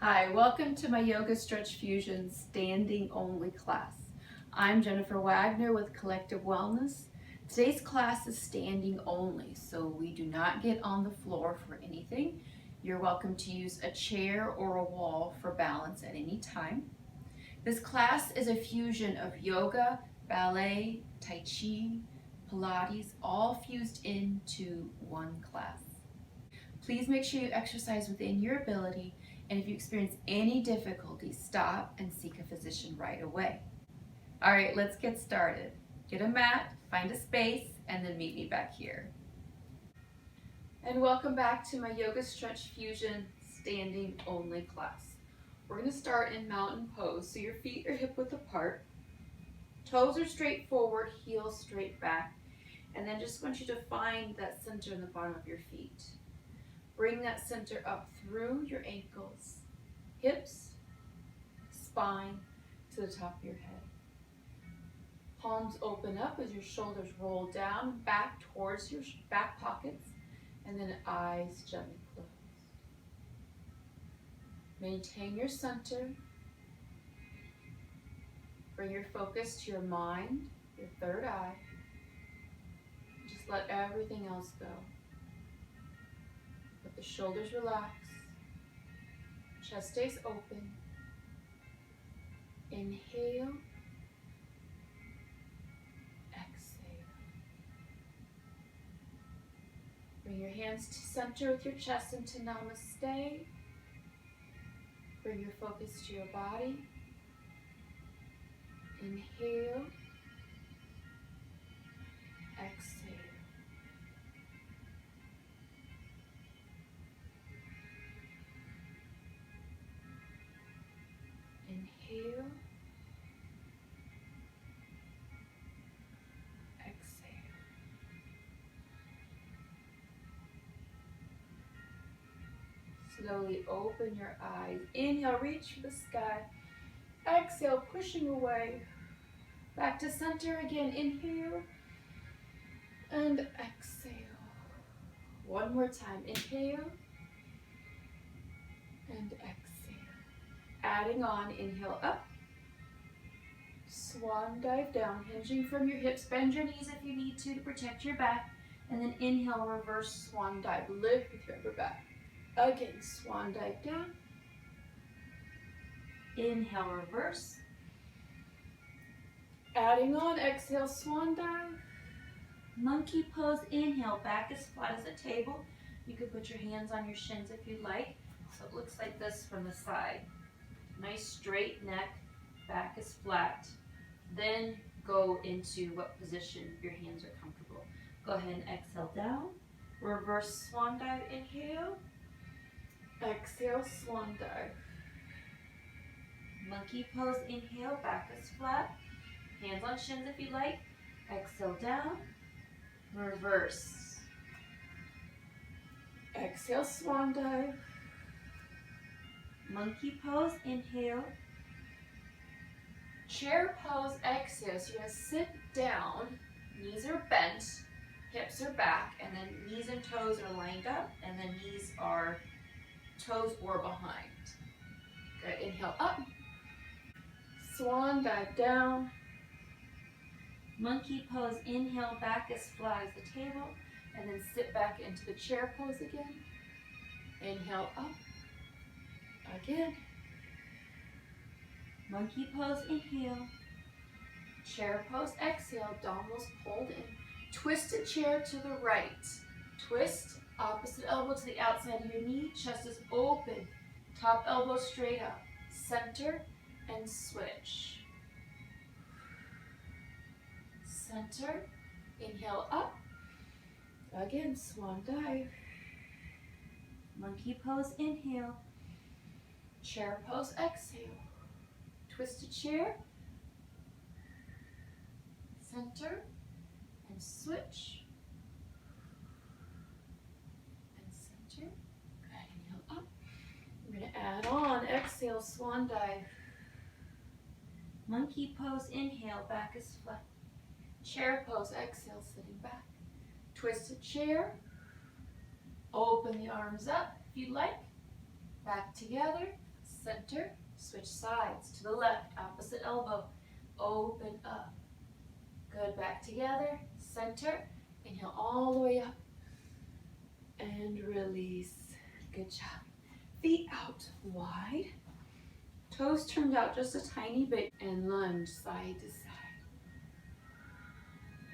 Hi, welcome to my Yoga Stretch Fusion standing only class. I'm Jennifer Wagner with Collective Wellness. Today's class is standing only, so we do not get on the floor for anything. You're welcome to use a chair or a wall for balance at any time. This class is a fusion of yoga, ballet, tai chi, Pilates, all fused into one class. Please make sure you exercise within your ability, and if you experience any difficulty, stop and seek a physician right away. All right, let's get started. Get a mat, find a space, and then meet me back here. And welcome back to my Yoga Stretch Fusion standing only class. We're going to start in mountain pose, so your feet are hip width apart, toes are straight forward, heels straight back, and then just want you to find that center in the bottom of your feet. Bring that center up through your ankles, hips, spine, to the top of your head. Palms open up as your shoulders roll down, back towards your back pockets, and then eyes gently close. Maintain your center. Bring your focus to your mind, your third eye. Just let everything else go. Let the shoulders relax, chest stays open. Inhale, exhale. Bring your hands to center with your chest into namaste. Bring your focus to your body. Inhale, exhale. Inhale, exhale. Slowly open your eyes. Inhale, reach for the sky. Exhale, pushing away. Back to center again. Inhale and exhale. One more time. Inhale and exhale. Adding on, inhale up, swan dive down, hinging from your hips. Bend your knees if you need to protect your back. And then inhale, reverse swan dive. Lift with your upper back. Again, swan dive down. Inhale, reverse. Adding on, exhale, swan dive. Monkey pose, inhale, back as flat as a table. You could put your hands on your shins if you'd like. So it looks like this from the side. Nice straight neck, back is flat. Then go into what position your hands are comfortable. Go ahead and exhale down. Reverse swan dive, inhale. Exhale, swan dive. Monkey pose, inhale, back is flat. Hands on shins if you like. Exhale down. Reverse. Exhale, swan dive. Monkey pose, inhale. Chair pose, exhale. So you're going to sit down, knees are bent, hips are back, and then knees and toes are lined up, and then knees are toes or behind. Good, inhale up. Swan dive down. Monkey pose, inhale, back as flat as the table, and then sit back into the chair pose again. Inhale up. Again. Monkey pose, inhale. Chair pose, exhale. Dumbbells pulled in. Twisted chair to the right. Twist, opposite elbow to the outside of your knee. Chest is open. Top elbow straight up. Center and switch. Center. Inhale up. Again, swan dive. Monkey pose, inhale. Chair pose, exhale. Twisted chair. Center and switch. And center. Good, inhale up. We're going to add on, exhale, swan dive. Monkey pose, inhale, back is flat. Chair pose, exhale, sitting back. Twisted chair. Open the arms up if you'd like. Back together. center, switch sides to the left, opposite elbow, open up. Good, back together, center, inhale all the way up, and release. Good job. Feet out wide, toes turned out just a tiny bit, and lunge side to side.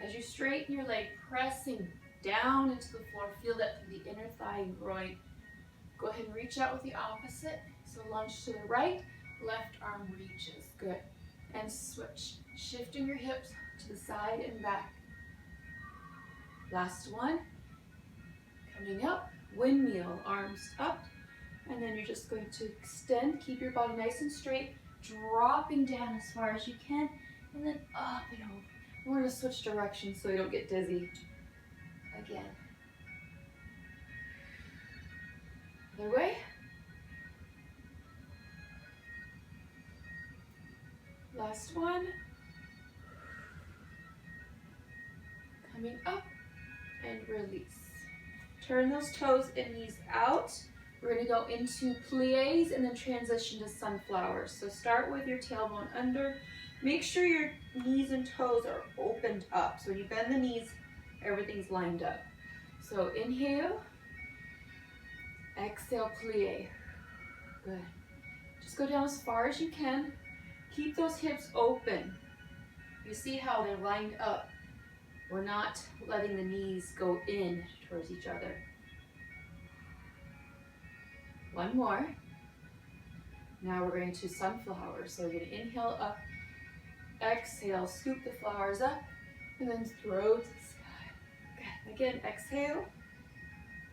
As you straighten your leg, pressing down into the floor, feel that through the inner thigh and groin. Go ahead and reach out with the opposite. So lunge to the right, left arm reaches. Good. And switch. Shifting your hips to the side and back. Last one. Coming up, windmill, arms up. And then you're just going to extend, keep your body nice and straight, dropping down as far as you can, and then up and over. And we're going to switch directions so we don't get dizzy. Again. Other way. Last one. Coming up and release. Turn those toes and knees out. We're going to go into plies and then transition to sunflowers. So start with your tailbone under. Make sure your knees and toes are opened up. So when you bend the knees, everything's lined up. So inhale, exhale, plie. Good. Just go down as far as you can. Keep those hips open. You see how they're lined up. We're not letting the knees go in towards each other. One more. Now we're going to sunflowers. So we're going to inhale up, exhale, scoop the flowers up, and then throw to the sky. Good. Again, exhale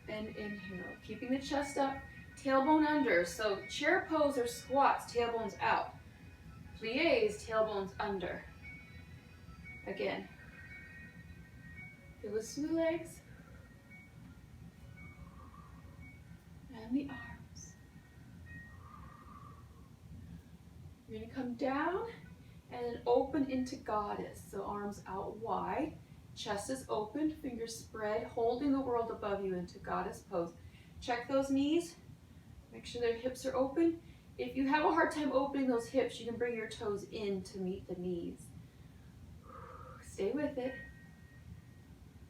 and inhale. Keeping the chest up, tailbone under. So chair pose or squats, tailbones out. Plies, tailbones under. Again. Feel the smooth legs and the arms. You're going to come down and then open into goddess. So arms out wide, chest is open, fingers spread, holding the world above you into goddess pose. Check those knees. Make sure their hips are open. If you have a hard time opening those hips, you can bring your toes in to meet the knees. Stay with it.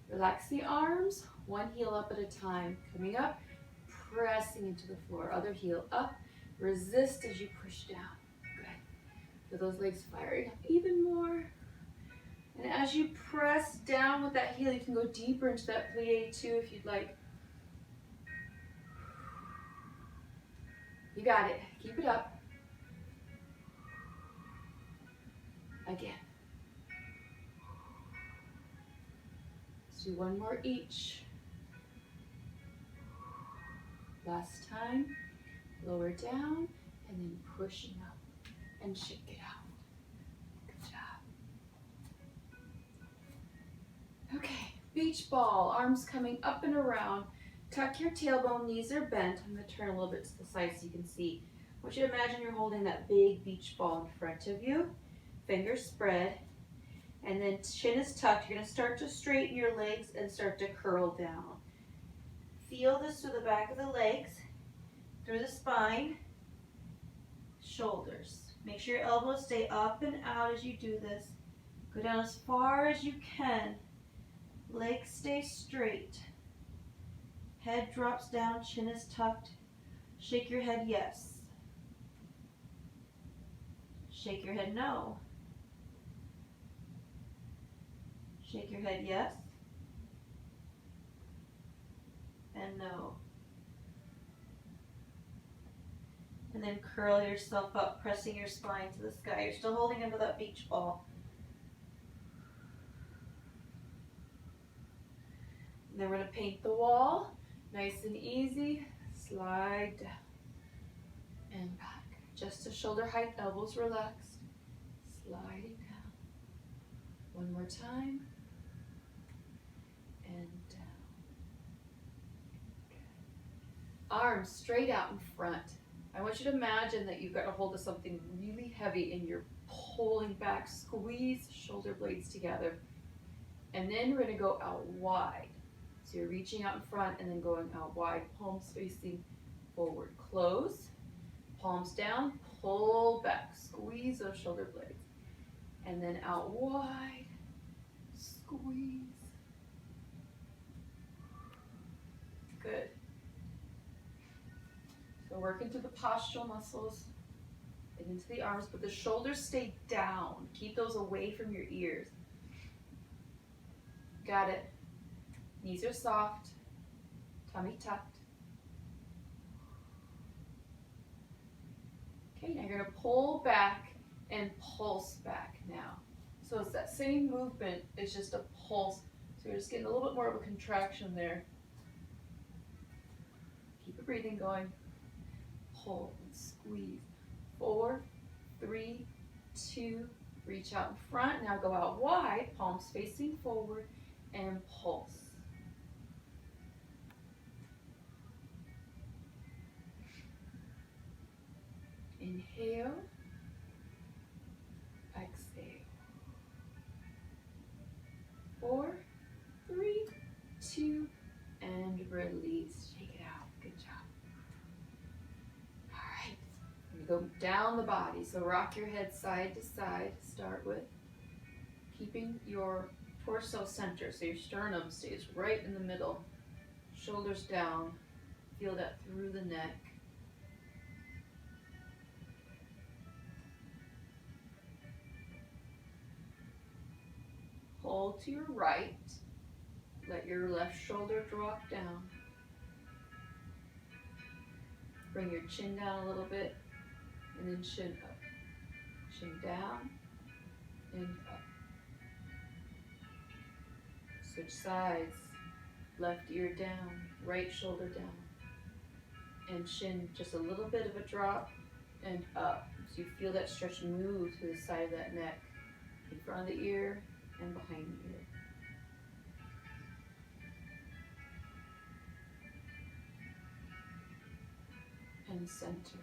Relax the arms, one heel up at a time. Coming up, pressing into the floor. Other heel up. Resist as you push down. Good. Feel those legs firing up even more. And as you press down with that heel, you can go deeper into that plie too if you'd like. You got it. Keep it up. Again. Let's do one more each. Last time. Lower down and then pushing up and shake it out. Good job. Okay, beach ball. Arms coming up and around. Tuck your tailbone, knees are bent. I'm going to turn a little bit to the side so you can see. I want you to imagine you're holding that big beach ball in front of you. Fingers spread. And then chin is tucked. You're going to start to straighten your legs and start to curl down. Feel this through the back of the legs, through the spine, shoulders. Make sure your elbows stay up and out as you do this. Go down as far as you can. Legs stay straight. Head drops down, chin is tucked. Shake your head yes. Shake your head no. Shake your head yes. And no. And then curl yourself up, pressing your spine to the sky. You're still holding into that beach ball. And then we're going to paint the wall. Nice and easy. Slide down and back. Just to shoulder height, elbows relaxed. Sliding down. One more time. And down. Arms straight out in front. I want you to imagine that you've got a hold of something really heavy and you're pulling back. Squeeze shoulder blades together. And then we're going to go out wide. So you're reaching out in front and then going out wide, palms facing forward. Close, palms down, pull back, squeeze those shoulder blades. And then out wide, squeeze. Good. So work into the postural muscles and into the arms, but the shoulders stay down. Keep those away from your ears. Got it. Knees are soft, tummy tucked. Okay, now you're gonna pull back and pulse back now. So it's that same movement, it's just a pulse. So you're just getting a little bit more of a contraction there. Keep the breathing going. Pull and squeeze. 4, 3, 2, reach out in front. Now go out wide, palms facing forward, and pulse. Inhale, exhale. 4, 3, 2, and release. Shake it out. Good job. All right. Go down the body. So rock your head side to side to start with. Keeping your torso center, so your sternum stays right in the middle. Shoulders down. Feel that through the neck. Hold to your right. Let your left shoulder drop down. Bring your chin down a little bit, and then chin up. Chin down and up. Switch sides. Left ear down, right shoulder down. And chin just a little bit of a drop and up. So you feel that stretch move to the side of that neck, in front of the ear and behind the ear. And center.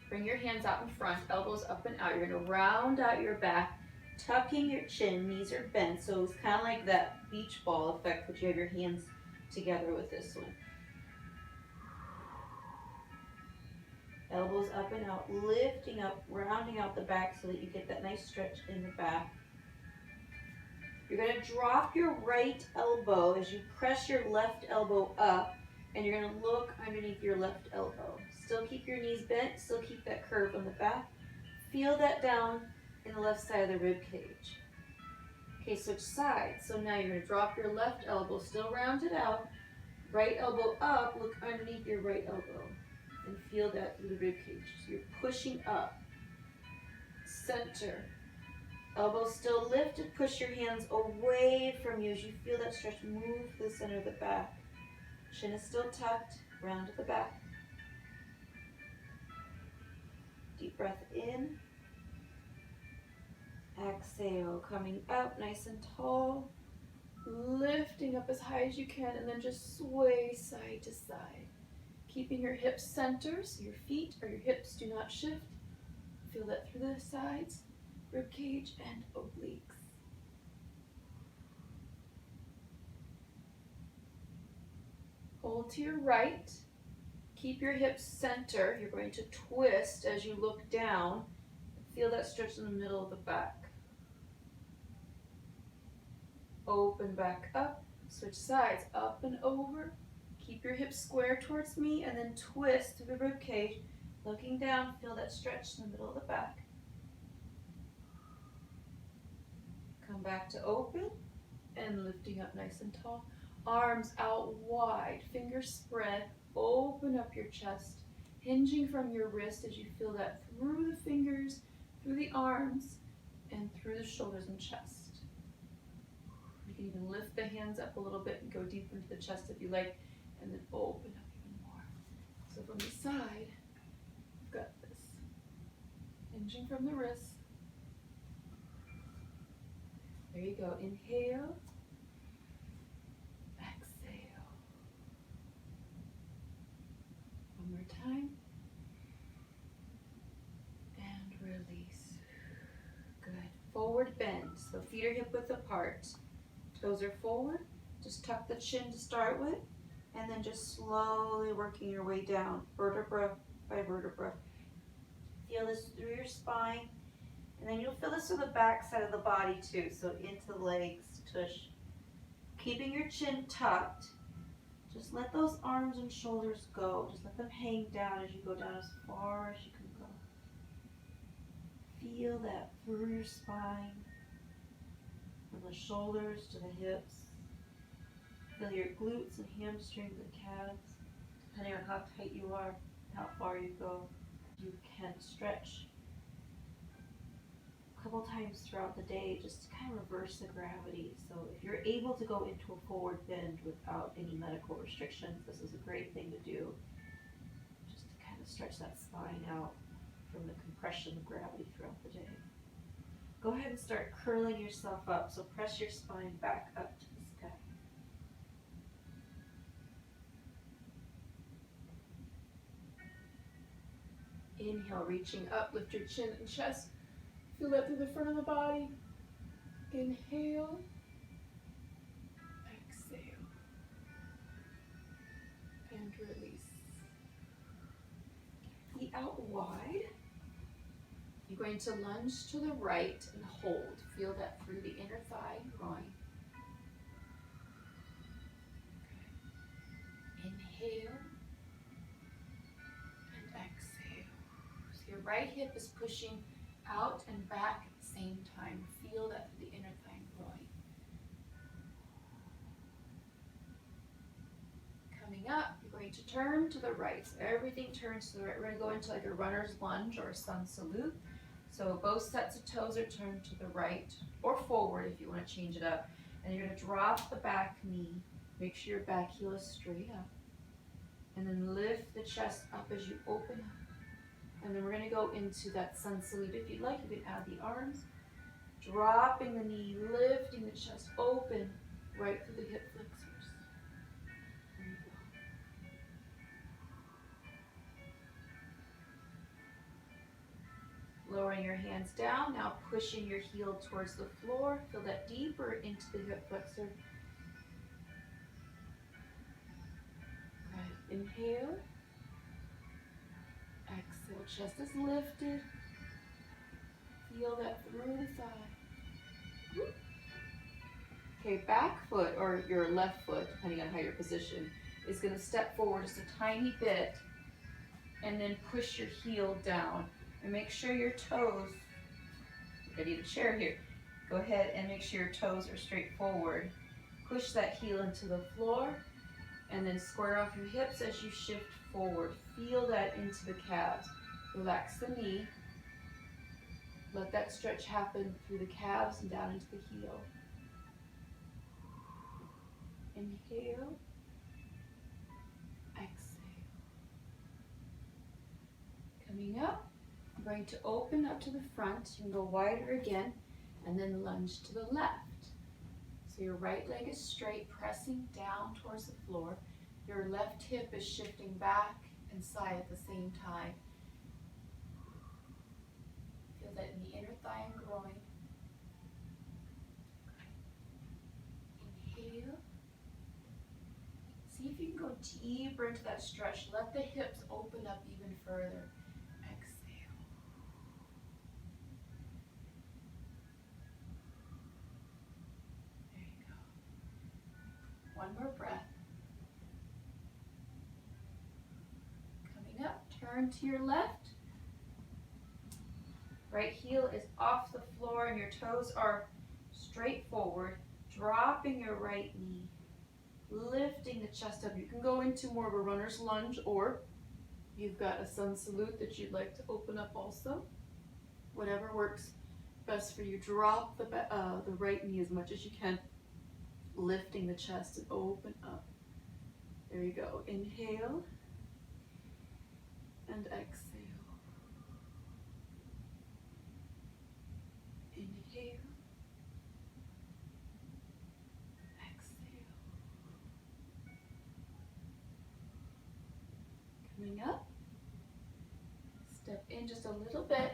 Bring your hands out in front, elbows up and out. You're gonna round out your back, tucking your chin, knees are bent. So it's kind of like that beach ball effect, but you have your hands together with this one. Elbows up and out, lifting up, rounding out the back so that you get that nice stretch in the back. You're going to drop your right elbow as you press your left elbow up, and you're going to look underneath your left elbow. Still keep your knees bent, still keep that curve on the back. Feel that down in the left side of the rib cage. Okay, switch sides. So now you're going to drop your left elbow, still rounded out. Right elbow up, look underneath your right elbow. And feel that through the rib cage. So you're pushing up. Center. Elbows still lifted. Push your hands away from you as you feel that stretch move to the center of the back. Chin is still tucked. Round at the back. Deep breath in. Exhale. Coming up nice and tall. Lifting up as high as you can, and then just sway side to side. Keeping your hips center, so your feet or your hips do not shift. Feel that through the sides, rib cage, and obliques. Hold to your right. Keep your hips center. You're going to twist as you look down. Feel that stretch in the middle of the back. Open back up. Switch sides, up and over. Keep your hips square towards me, and then twist through the rib cage. Looking down, feel that stretch in the middle of the back. Come back to open, and lifting up nice and tall. Arms out wide, fingers spread. Open up your chest, hinging from your wrist as you feel that through the fingers, through the arms, and through the shoulders and chest. You can even lift the hands up a little bit and go deep into the chest if you like. And then open up even more. So from the side, you've got this. Hinging from the wrist. There you go. Inhale. Exhale. One more time. And release. Good. Forward bend. So feet are hip width apart. Toes are forward. Just tuck the chin to start with. And then just slowly working your way down, vertebra by vertebra. Feel this through your spine. And then you'll feel this through the back side of the body too. So into the legs, tush. Keeping your chin tucked. Just let those arms and shoulders go. Just let them hang down as you go down as far as you can go. Feel that through your spine, from the shoulders to the hips. Feel your glutes and hamstrings and calves, depending on how tight you are, how far you go. You can stretch a couple times throughout the day just to kind of reverse the gravity. So if you're able to go into a forward bend without any medical restrictions, this is a great thing to do, just to kind of stretch that spine out from the compression of gravity throughout the day. Go ahead and start curling yourself up. So press your spine back up to the sky. Inhale, reaching up, lift your chin and chest. Feel that through the front of the body. Inhale. Exhale. And release. Feet out wide. You're going to lunge to the right and hold. Feel that through the inner thigh and groin. Inhale and exhale. So your right hip is pushing out and back at the same time. Feel that through the inner thigh and groin. Coming up, you're going to turn to the right. So everything turns to the right. We're going to go into like a runner's lunge or a sun salute. So both sets of toes are turned to the right or forward if you want to change it up. And you're going to drop the back knee. Make sure your back heel is straight up. And then lift the chest up as you open up. And then we're going to go into that sun salute. If you'd like, you can add the arms. Dropping the knee, lifting the chest open right through the hip flexors. There you go. Lowering your hands down, now pushing your heel towards the floor. Feel that deeper into the hip flexor. Good. Inhale. Exhale, chest is lifted. Feel that through the thigh. Okay, back foot or your left foot, depending on how you're positioned, is going to step forward just a tiny bit and then push your heel down. And make sure your toes, I need a chair here. Go ahead and make sure your toes are straight forward. Push that heel into the floor and then square off your hips as you shift forward. Feel that into the calves. Relax the knee. Let that stretch happen through the calves and down into the heel. Inhale. Exhale. Coming up, I'm going to open up to the front. You can go wider again and then lunge to the left. So your right leg is straight, pressing down towards the floor. Your left hip is shifting back and side at the same time. Feel that in the inner thigh and groin. Inhale. See if you can go deeper into that stretch. Let the hips open up even further. Exhale. There you go. One more breath. Coming up, turn to your left. Right heel is off the floor and your toes are straight forward. Dropping your right knee. Lifting the chest up. You can go into more of a runner's lunge, or you've got a sun salute that you'd like to open up also. Whatever works best for you. Drop the right knee as much as you can. Lifting the chest and open up. There you go. Inhale and exhale. Inhale. Exhale. Coming up. Step in just a little bit.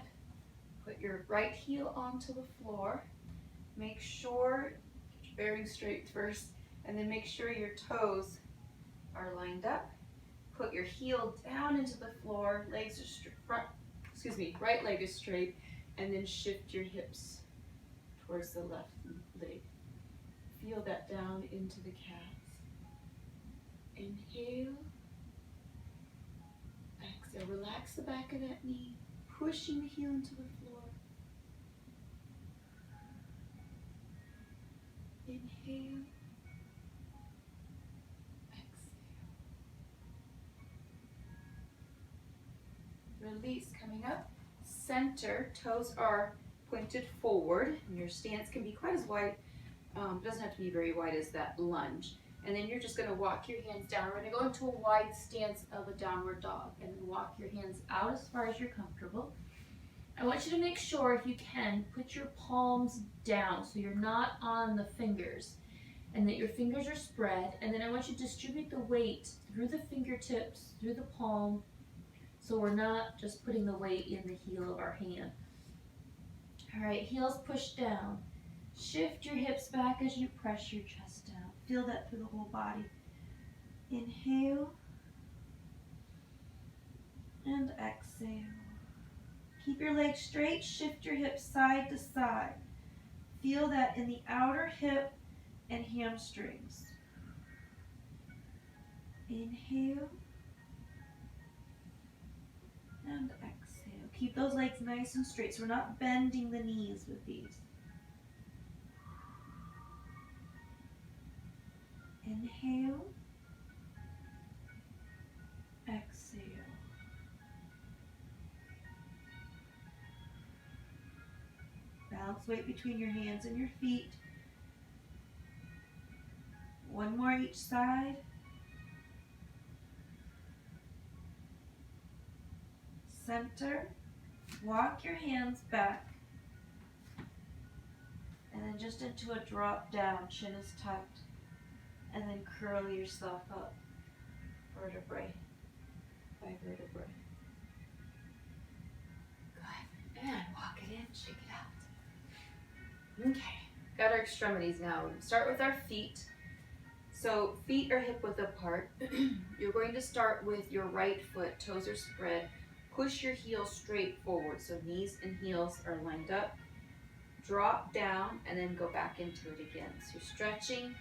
Put your right heel onto the floor. Make sure get your bearing straight first, and then make sure your toes are lined up. Put your heel down into the floor, legs are right leg is straight, and then shift your hips towards the left leg. Feel that down into the calves. Inhale. Exhale. Relax the back of that knee, pushing the heel into the floor. Inhale. Exhale. Release. Coming up. Center. Toes are pointed forward. And your stance can be quite as wide. Doesn't have to be very wide as that lunge. And then you're just going to walk your hands down. We're going to go into a wide stance of a downward dog. And then walk your hands out as far as you're comfortable. I want you to make sure, if you can, put your palms down so you're not on the fingers. And that your fingers are spread. And then I want you to distribute the weight through the fingertips, through the palm. So we're not just putting the weight in the heel of our hand. All right, heels pushed down. Shift your hips back as you press your chest down. Feel that through the whole body. Inhale and exhale. Keep your legs straight. Shift your hips side to side. Feel that in the outer hip and hamstrings. Inhale and exhale. Keep those legs nice and straight so we're not bending the knees with these. Inhale, exhale. Balance weight between your hands and your feet. One more each side. Center. Walk your hands back. And then just into a drop down, chin is tucked. And then curl yourself up, vertebrae by vertebrae. Good. And walk it in, shake it out. Okay, got our extremities now. Start with our feet. So feet are hip width apart. You're going to start with your right foot, toes are spread. Push your heel straight forward, so knees and heels are lined up. Drop down and then go back into it again. So you're stretching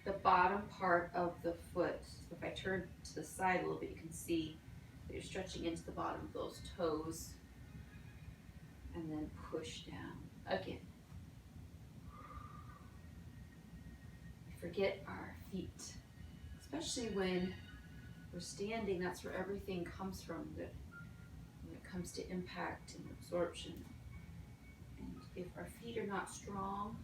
the bottom part of the foot. So if I turn to the side a little bit, you can see that you're stretching into the bottom of those toes. And then push down again. We forget our feet, especially when we're standing. That's where everything comes from, when it comes to impact and absorption. And if our feet are not strong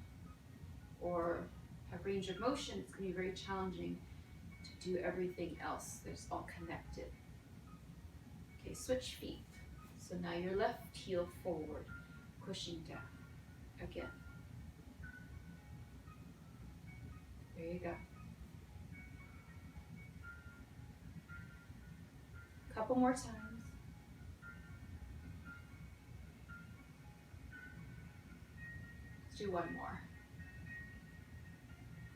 or have range of motion, it's going to be very challenging to do everything else. It's all connected. Okay, switch feet. So now your left heel forward, pushing down. Again. There you go. Couple more times. Let's do one more.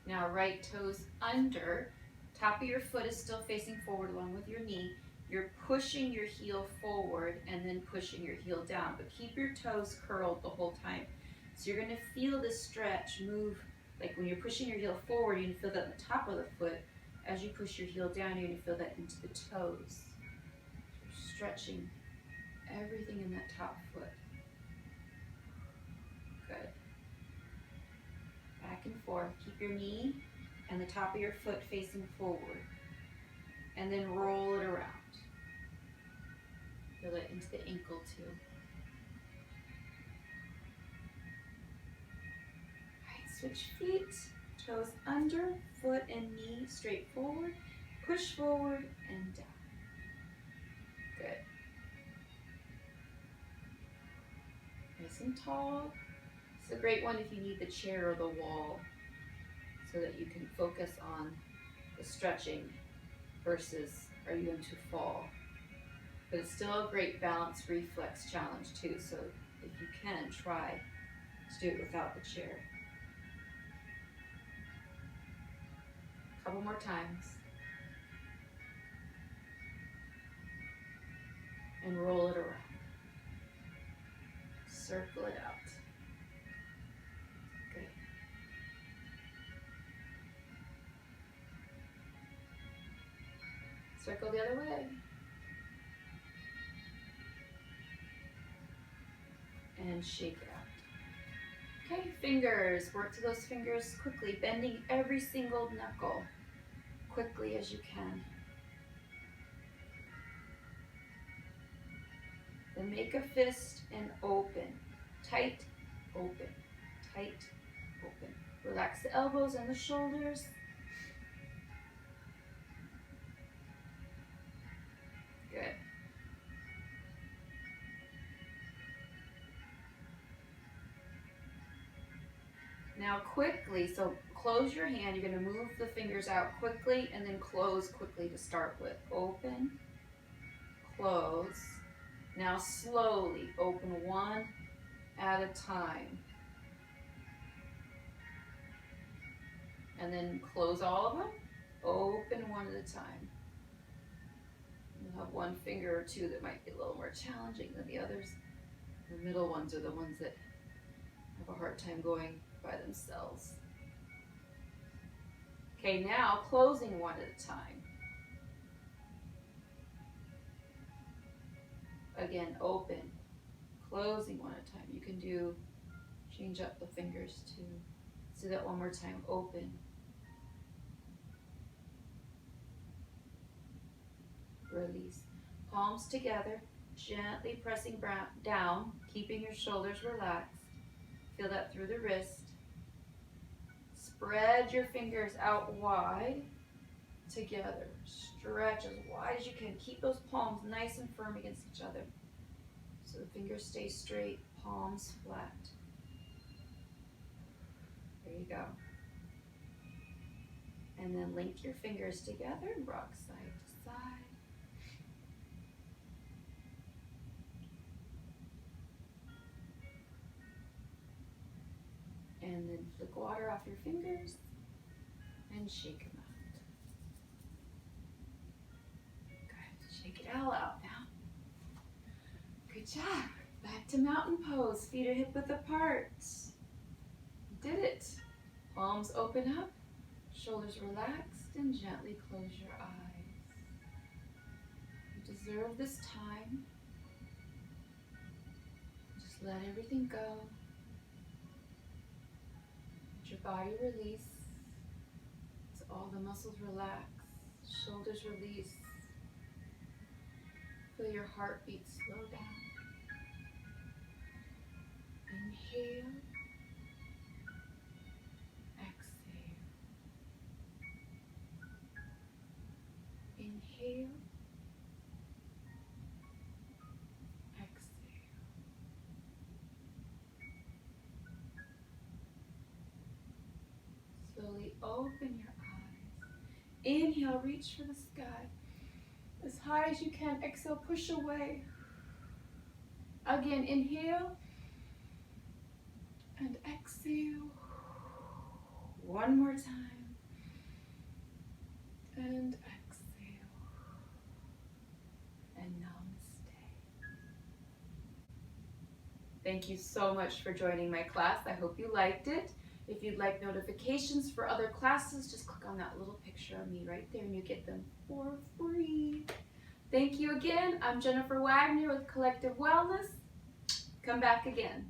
Now right toes under, top of your foot is still facing forward along with your knee. You're pushing your heel forward and then pushing your heel down, but keep your toes curled the whole time. So you're going to feel this stretch move, like when you're pushing your heel forward, you're going to feel that in the top of the foot. As you push your heel down, you're going to feel that into the toes. You're stretching everything in that top foot. Good. Back and forth. Keep your knee and the top of your foot facing forward. And then roll it around. Feel it into the ankle too. Alright, switch feet. Toes under, foot and knee straight forward. Push forward and down. Good. Nice and tall. It's a great one if you need the chair or the wall so that you can focus on the stretching versus are you going to fall. But it's still a great balance reflex challenge too, so if you can, try to do it without the chair. A couple more times. And roll it around. circle it out. Good. Circle the other way. And shake it out. Okay, fingers. Work to those fingers quickly, bending every single knuckle quickly as you can. Then make a fist and open. Tight, open. Tight, open. Relax the elbows and the shoulders. Good. Now quickly, so close your hand. You're going to move the fingers out quickly and then close quickly to start with. Open, close. Now slowly open one at a time. And then close all of them. Open one at a time. You'll have one finger or two that might be a little more challenging than the others. The middle ones are the ones that have a hard time going by themselves. Okay, now closing one at a time. Again, open, closing one at a time. You can change up the fingers too. Let's do that one more time. Open, release. Palms together, gently pressing down, keeping your shoulders relaxed. Feel that through the wrist. Spread your fingers out wide together. Stretch as wide as you can. Keep those palms nice and firm against each other. So the fingers stay straight, palms flat. There you go. And then link your fingers together and rock side to side. And then flick water off your fingers and shake them out. Good. Shake it all out now. Good job. Back to mountain pose. Feet are hip width apart. You did it. Palms open up. Shoulders relaxed and gently close your eyes. You deserve this time. Just let everything go. Let your body release. So all the muscles relax. Shoulders release. Feel your heartbeat slow down. Inhale. Exhale. Inhale. Exhale. Slowly open your eyes. Inhale, reach for the sky. As high as you can. Exhale, push away. Again, inhale. And exhale. One more time. And exhale. And namaste. Thank you so much for joining my class. I hope you liked it. If you'd like notifications for other classes, just click on that little picture of me right there and you get them for free. Thank you again. I'm Jennifer Wagner with Collective Wellness. Come back again.